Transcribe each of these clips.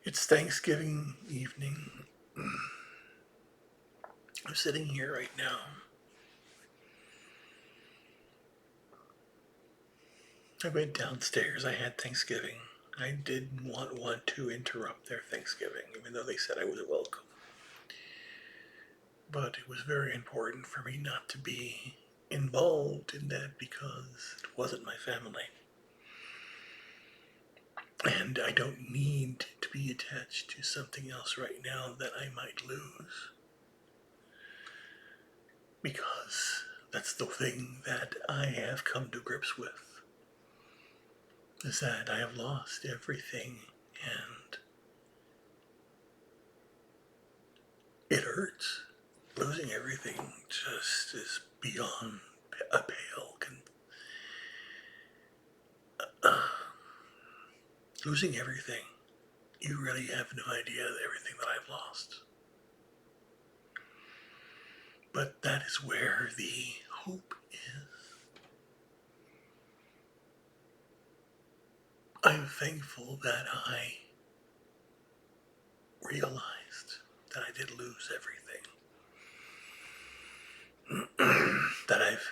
It's Thanksgiving evening. I'm sitting here right now. I went downstairs. I had Thanksgiving. I didn't want to interrupt their Thanksgiving, even though they said I was welcome. But it was very important for me not to be involved in that because it wasn't my family. And I don't need to be attached to something else right now that I might lose. Because that's the thing that I have come to grips with. Is that I have lost everything and it hurts. Losing everything just is beyond a pale. Losing everything, you really have no idea everything that I've lost. But that is where the hope is. I'm thankful that I realized that I did lose everything. That I've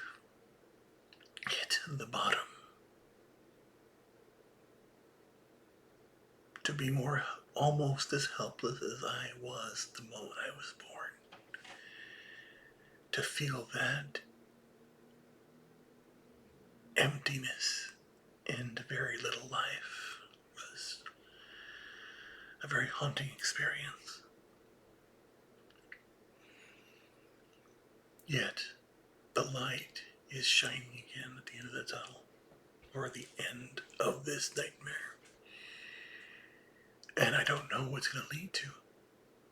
hit the bottom. To be more almost as helpless as I was the moment I was born. To feel that emptiness and very little life was a very haunting experience. Yet, the light is shining again at the end of the tunnel, or the end of this nightmare. And I don't know what's going to lead to,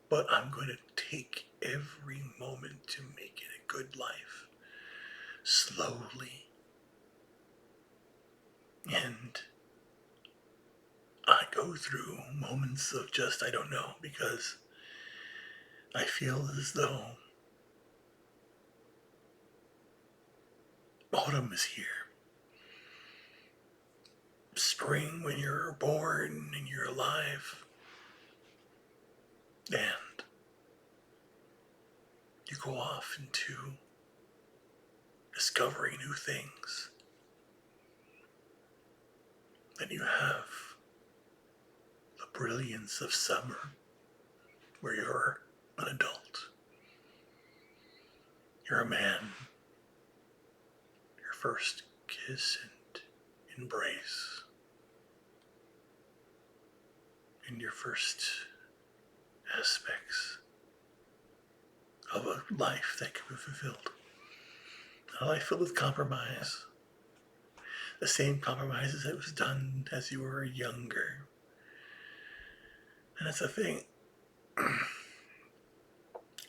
but I'm going to take every moment to make it a good life, slowly. And I go through moments of just, I don't know, because I feel as though autumn is here. Spring when you're born and you're alive, and you go off into discovering new things. Then you have the brilliance of summer where you're an adult. You're a man. Your first kiss and embrace. And your first aspects of a life that can be fulfilled. A life filled with compromise. The same compromises that was done as you were younger. And that's the thing.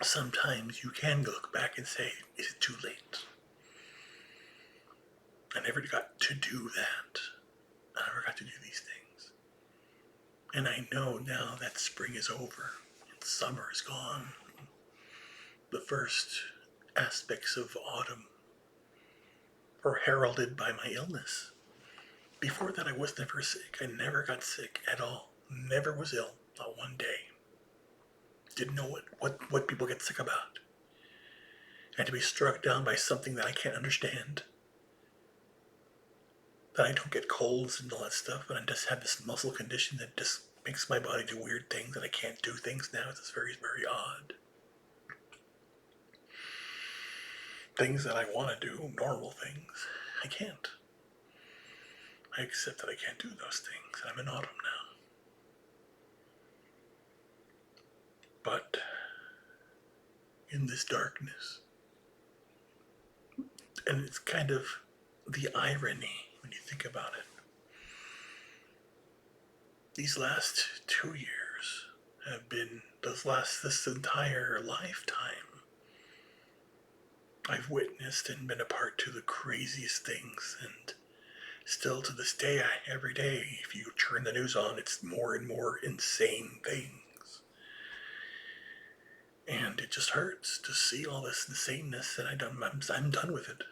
Sometimes you can look back and say, is it too late? I never got to do that. I never got to do these things. And I know now that spring is over and summer is gone. The first aspects of autumn were heralded by my illness. Before that, I was never sick. I never got sick at all. Never was ill, not one day. Didn't know what people get sick about. And to be struck down by something that I can't understand. That I don't get colds and all that stuff, but I just have this muscle condition that just makes my body do weird things, and I can't do things now. It's very, very odd. Things that I want to do, normal things, I can't. I accept that I can't do those things, and I'm in autumn now. But in this darkness, and it's kind of the irony when you think about it. These last 2 years have been this entire lifetime. I've witnessed and been a part to the craziest things, and still to this day, every day, if you turn the news on, it's more and more insane things. And it just hurts to see all this insaneness, and I'm done with it.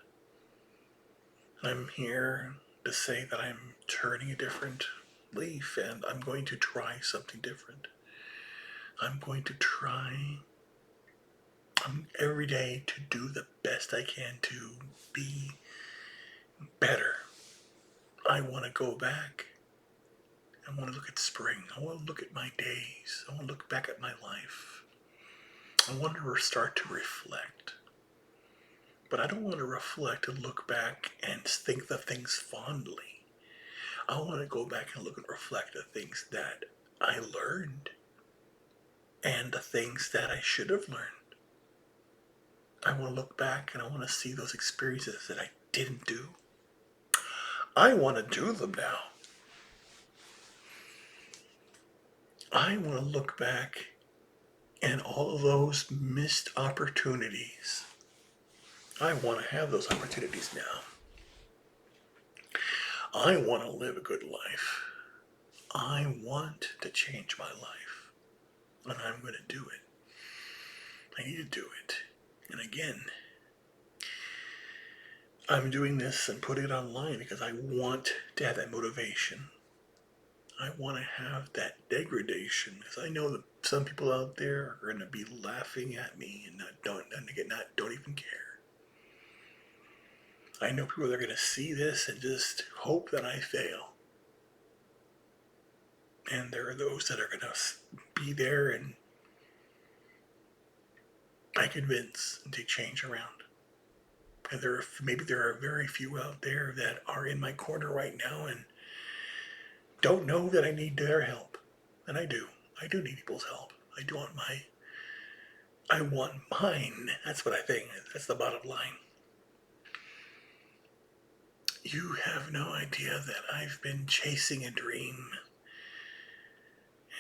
I'm here to say that I'm turning a different leaf and I'm going to try something different. I'm going to try every day to do the best I can to be better. I want to go back. I want to look at spring. I want to look at my days. I want to look back at my life. I want to start to reflect. But I don't want to reflect and look back and think the things fondly. I want to go back and look and reflect the things that I learned and the things that I should have learned. I want to look back and I want to see those experiences that I didn't do. I want to do them now. I want to look back and all of those missed opportunities. I want to have those opportunities now. I want to live a good life. I want to change my life. And I'm going to do it. I need to do it. And again, I'm doing this and putting it online because I want to have that motivation. I want to have that degradation because I know that some people out there are going to be laughing at me and don't even care. I know people that are going to see this and just hope that I fail. And there are those that are going to be there and I convince and take change around. And maybe there are very few out there that are in my corner right now and don't know that I need their help. And I do. I do need people's help. I want mine. That's what I think. That's the bottom line. You have no idea that I've been chasing a dream.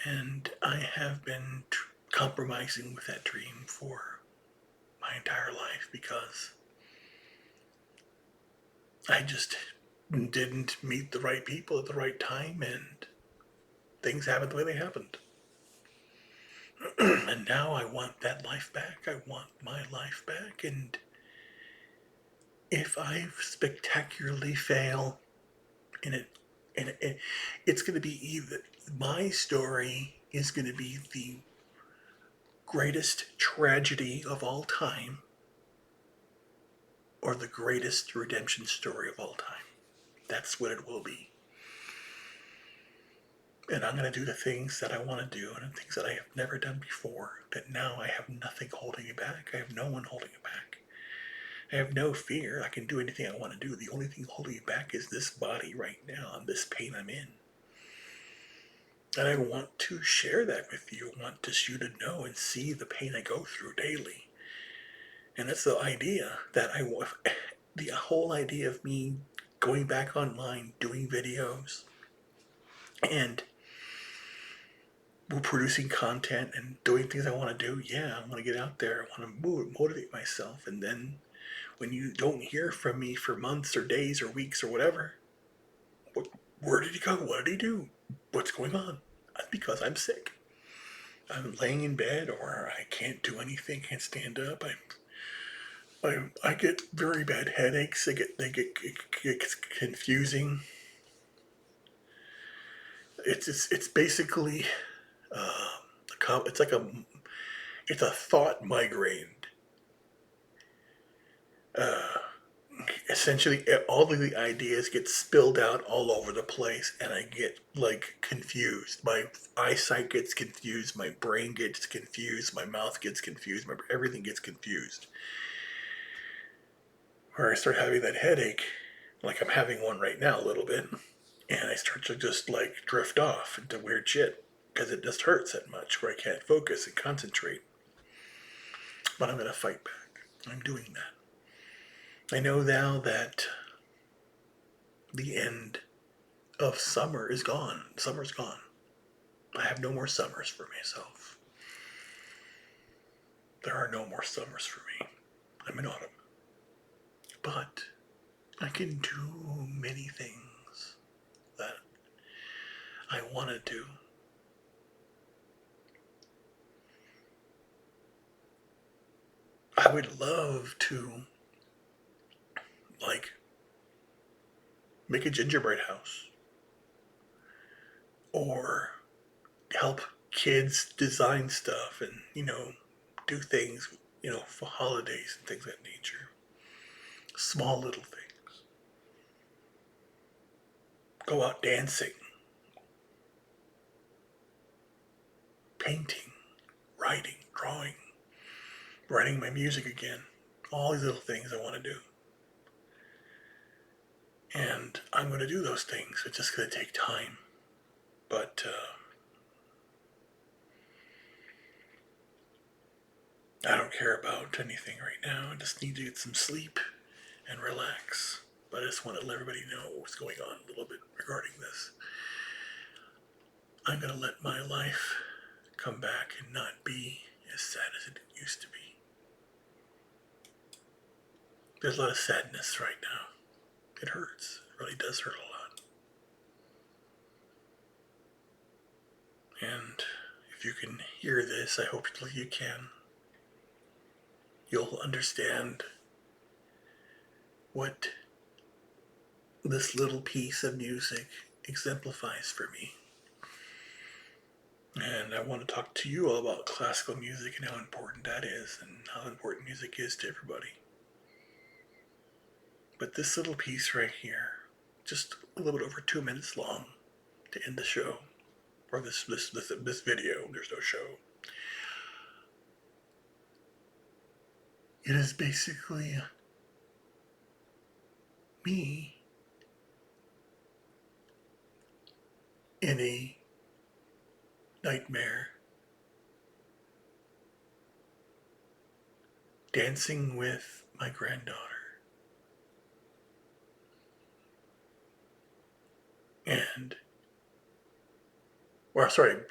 And I have been compromising with that dream for my entire life because I just didn't meet the right people at the right time and things happened the way they happened. And now I want that life back. I want my life back. And if I spectacularly fail in it, it's going to be either my story is going to be the greatest tragedy of all time or the greatest redemption story of all time. That's what it will be. And I'm going to do the things that I want to do and the things that I have never done before, that now I have nothing holding me back. I have no one holding me back. I have no fear. I can do anything I want to do. The only thing holding me back is this body right now and this pain I'm in. And I want to share that with you. I want you to know and see the pain I go through daily. And that's the idea that the whole idea of me going back online, doing videos, and producing content and doing things I want to do. Yeah, I want to get out there. I want to motivate myself. And then when you don't hear from me for months or days or weeks or whatever, where did he go? What did he do? What's going on? That's because I'm sick. I'm laying in bed or I can't do anything, can't stand up. I get very bad headaches. It gets confusing. It's basically it's like it's a thought migraine. Essentially, all of the ideas get spilled out all over the place, and I get like confused. My eyesight gets confused. My brain gets confused. My mouth gets confused. Everything gets confused. Where I start having that headache, like I'm having one right now a little bit, and I start to just like drift off into weird shit because it just hurts that much where I can't focus and concentrate. But I'm gonna fight back. I'm doing that. I know now that the end of summer is gone. Summer's gone. I have no more summers for myself. There are no more summers for me. I'm in autumn. But I can do many things that I want to do. I would love to, like, make a gingerbread house. or help kids design stuff and, do things, for holidays and things of that nature. Small little things. Go out dancing, painting, writing, drawing, writing my music again. All these little things I want to do. And I'm going to do those things. It's just going to take time. But I don't care about anything right now. I just need to get some sleep and relax. But I just want to let everybody know what's going on a little bit regarding this. I'm going to let my life come back and not be as sad as it used to be. There's a lot of sadness right now. It hurts. It really does hurt a lot. And if you can hear this, I hope you can. You'll understand what this little piece of music exemplifies for me. And I want to talk to you all about classical music and how important that is and how important music is to everybody. But this little piece right here, just a little bit over 2 minutes long to end the show, or this video, there's no show. It is basically me in a nightmare dancing with my granddaughter.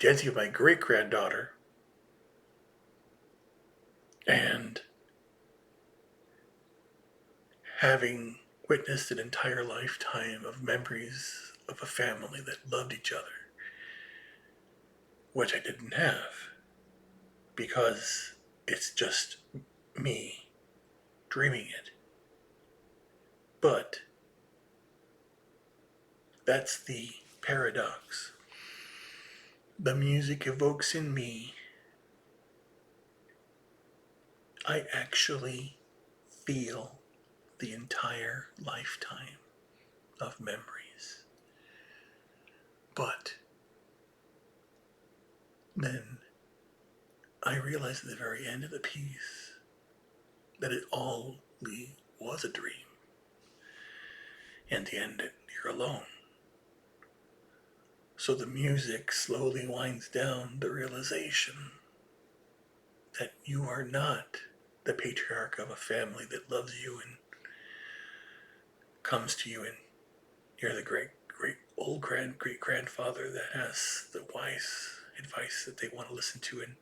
Dancing with my great-granddaughter. And having witnessed an entire lifetime of memories of a family that loved each other, which I didn't have, because it's just me dreaming it. But that's the paradox. The music evokes in me, I actually feel the entire lifetime of memories. But then I realized at the very end of the piece that it all was a dream. And the end, you're alone. So the music slowly winds down the realization that you are not the patriarch of a family that loves you and comes to you, and you're the great grandfather that has the wise advice that they want to listen to. And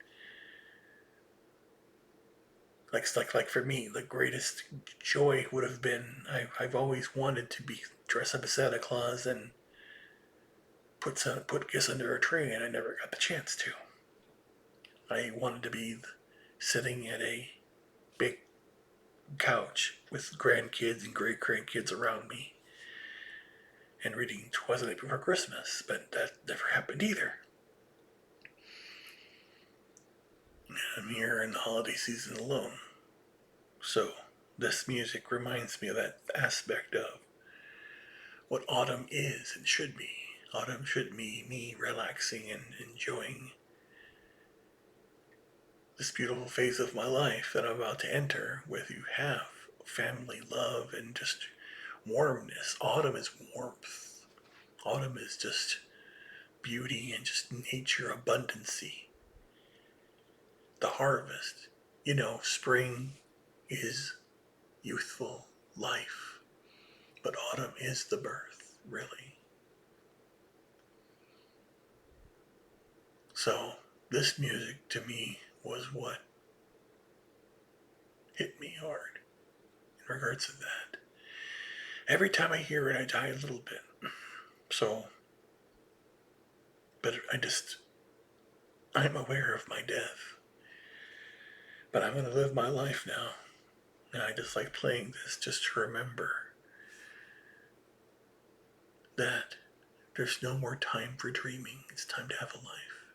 like for me, the greatest joy would have been, I've always wanted to be dressed up as Santa Claus and put gifts under a tree, and I never got the chance to. I wanted to be sitting at a big couch with grandkids and great grandkids around me and reading Twas the Night Before Christmas, but that never happened either. I'm here in the holiday season alone. So this music reminds me of that aspect of what autumn is and should be. Autumn should be me relaxing and enjoying this beautiful phase of my life that I'm about to enter, where you have family love and just warmness. Autumn is warmth. Autumn is just beauty and just nature abundancy. The harvest. Spring is youthful life, but autumn is the birth, really. So this music to me was what hit me hard in regards to that. Every time I hear it, I die a little bit. So, but I'm aware of my death. But I'm going to live my life now. And I just like playing this just to remember that There's no more time for dreaming. It's time to have a life.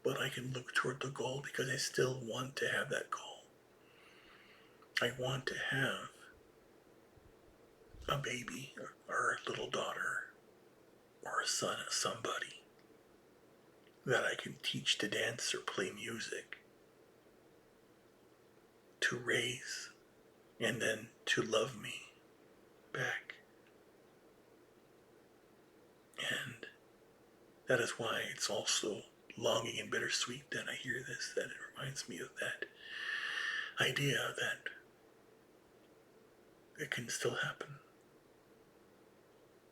But I can look toward the goal because I still want to have that goal. I want to have a baby or a little daughter or a son of somebody that I can teach to dance or play music, to raise, and then to love me back. And that is why it's also longing and bittersweet that I hear this, that it reminds me of that idea that it can still happen.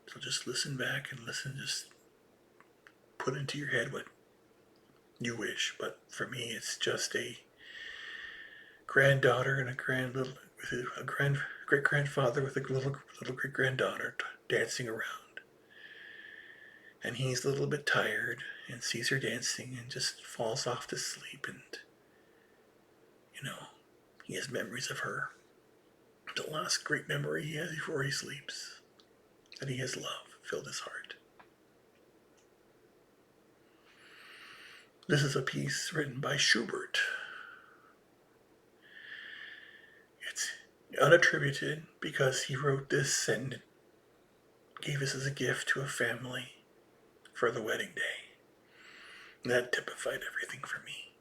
So just listen back and listen, just put into your head what you wish. But for me, it's just a granddaughter and a great grandfather with a little great granddaughter dancing around. And he's a little bit tired and sees her dancing and just falls off to sleep. And, he has memories of her. The last great memory he has before he sleeps, that he has love filled his heart. This is a piece written by Schubert. It's unattributed because he wrote this and gave this as a gift to a family for the wedding day. And that typified everything for me.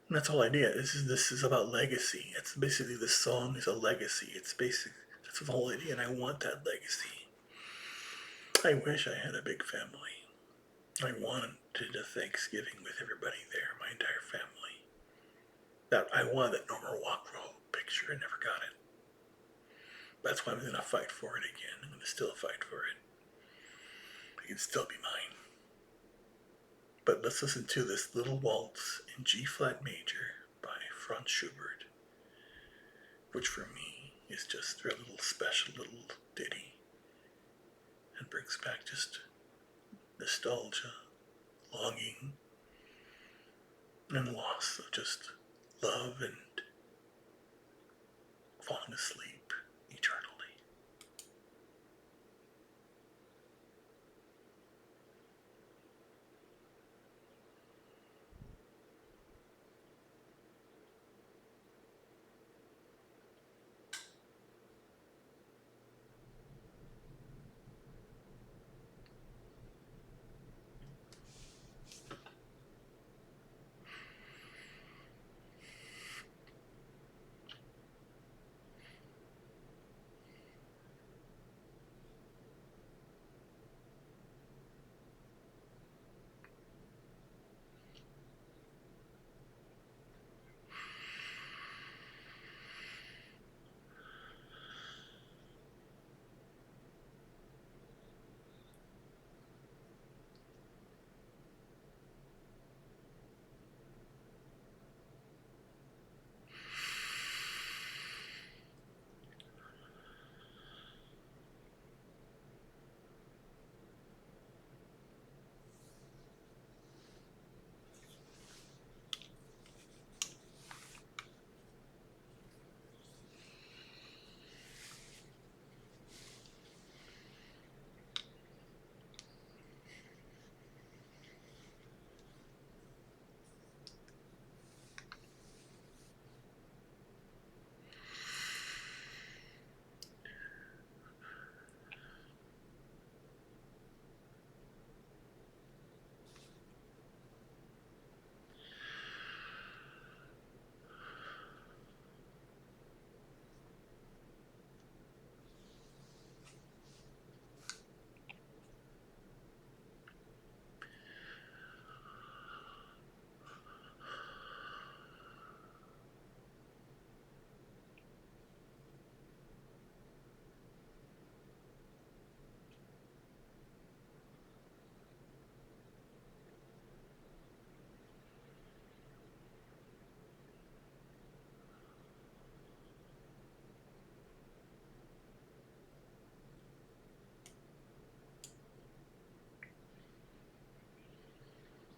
And that's all I did. This is about legacy. It's basically, this song is a legacy. That's the whole idea, and I want that legacy. I wish I had a big family. I wanted a Thanksgiving with everybody there, my entire family. That I wanted that Norman Rockwell picture. I never got it. That's why I'm going to fight for it again. I'm going to still fight for it. It can still be mine. But let's listen to this little waltz in G-flat major by Franz Schubert, which for me is just a little special little ditty and brings back just nostalgia, longing, and loss of just love and falling asleep eternally.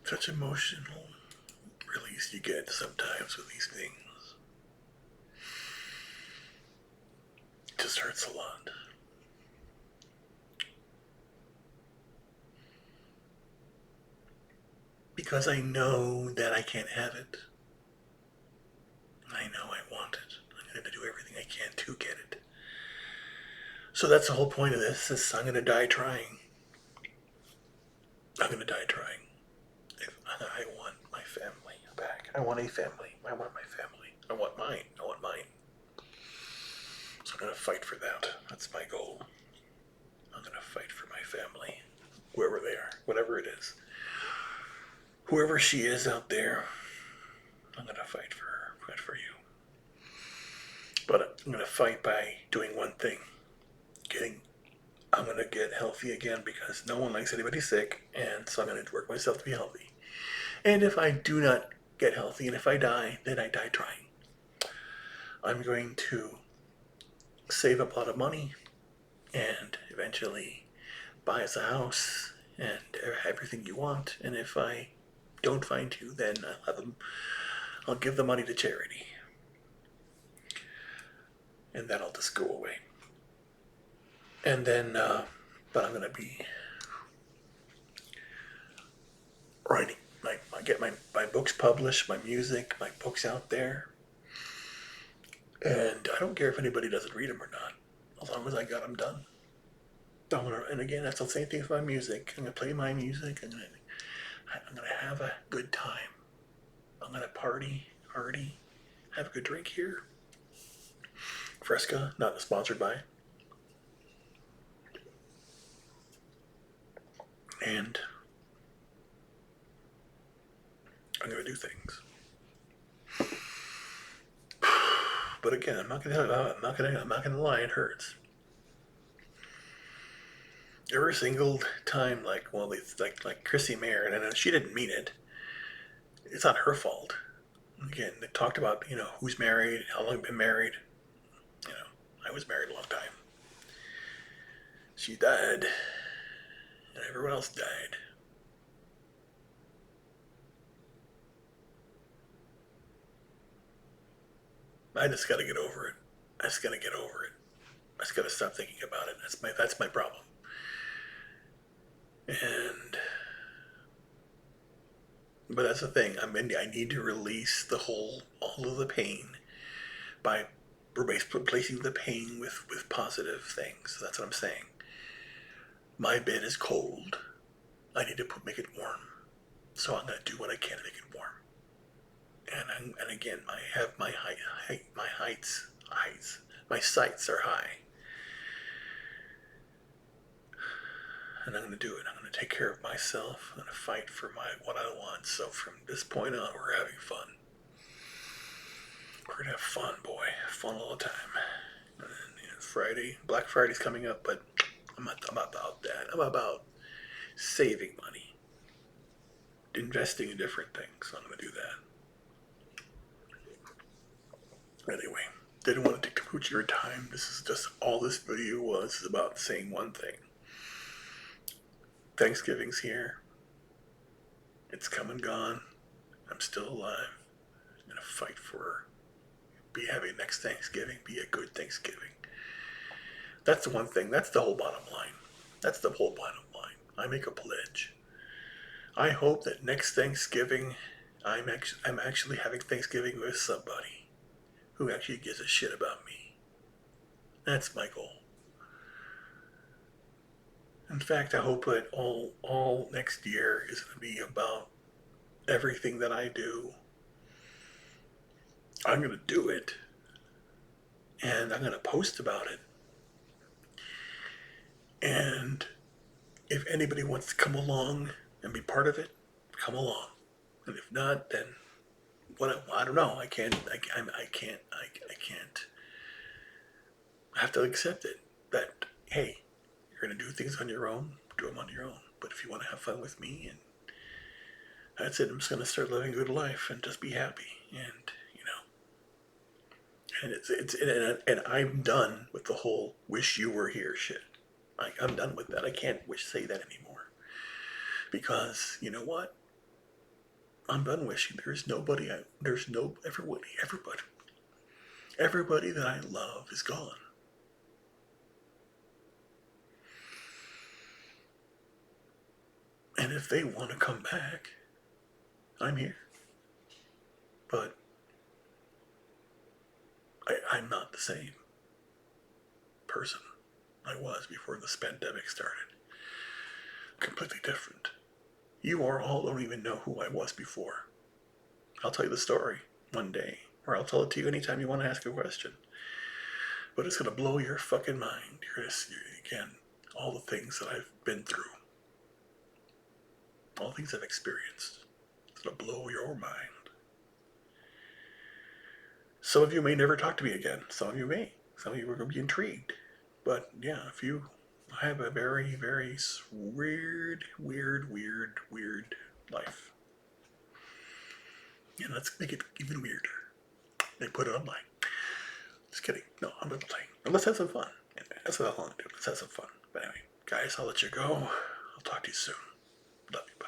Such emotional release you get sometimes with these things. It just hurts a lot. because I know that I can't have it. I know I want it. I'm going to do everything I can to get it. So that's the whole point of this, is I'm going to die trying. I'm going to die trying. I want my family back. I want a family. I want my family. I want mine. I want mine. So I'm going to fight for that. That's my goal. I'm going to fight for my family, whoever they are, whatever it is. Whoever she is out there, I'm going to fight for her, fight for you. But I'm going to fight by doing one thing. I'm going to get healthy again, because no one likes anybody sick, and so I'm going to work myself to be healthy. And if I do not get healthy, and if I die, then I die trying. I'm going to save up a lot of money and eventually buy us a house and everything you want. And if I don't find you, then I'll give the money to charity. And that'll just go away. And then, but I'm going to be writing. I get my books published, my music, my books out there. And I don't care if anybody doesn't read them or not, as long as I got them done. And again, that's the same thing with my music. I'm going to play my music. I'm going to have a good time. I'm going to party, have a good drink here. Fresca, not sponsored by. And I'm going to do things. But again, I'm not gonna lie, it hurts. Every single time, like Chrissy Mayer, and I know she didn't mean it. It's not her fault. Again, they talked about, who's married, how long been married. I was married a long time. She died, and everyone else died. I just gotta get over it. I just gotta stop thinking about it. That's my problem. But that's the thing. I need to release all of the pain by replacing the pain with positive things. That's what I'm saying. My bed is cold. I need to make it warm. So I'm gonna do what I can to make it warm. And again, my sights are high. And I'm going to do it. I'm going to take care of myself. I'm going to fight for what I want. So from this point on, we're having fun. We're going to have fun, boy. Fun all the time. And then, Black Friday's coming up, but I'm not about that. I'm about saving money. Investing in different things. I'm going to do that. Anyway, didn't want to take too much of your time. This is just all this video was about saying one thing. Thanksgiving's here. It's come and gone. I'm still alive. I'm going to fight for having next Thanksgiving be a good Thanksgiving. That's the one thing. That's the whole bottom line. That's the whole bottom line. I make a pledge. I hope that next Thanksgiving, I'm actually having Thanksgiving with somebody who actually gives a shit about me. That's my goal. In fact, I hope that all next year is going to be about everything that I do. I'm going to do it, and I'm going to post about it. And if anybody wants to come along and be part of it, come along. And if not, then I don't know. I can't. I have to accept it. That, hey, you're going to do things on your own, do them on your own. But if you want to have fun with me, and that's it, I'm just going to start living a good life and just be happy. And I'm done with the whole wish you were here shit. I'm done with that. I can't say that anymore. Because, you know what? I'm done wishing. Everybody that I love is gone. And if they want to come back, I'm here. But I'm not the same person I was before this pandemic started. Completely different. You all don't even know who I was before. I'll tell you the story one day, or I'll tell it to you anytime you want to ask a question. But it's going to blow your fucking mind. You're going to see, again, all the things that I've been through, all the things I've experienced. It's going to blow your mind. Some of you may never talk to me again. Some of you may. Some of you are going to be intrigued. But yeah, I have a very, very weird life. And let's make it even weirder. They put it online. Just kidding. No, I'm not playing. Let's have some fun. That's what I want to do. Let's have some fun. But anyway, guys, I'll let you go. I'll talk to you soon. Love you. Bye.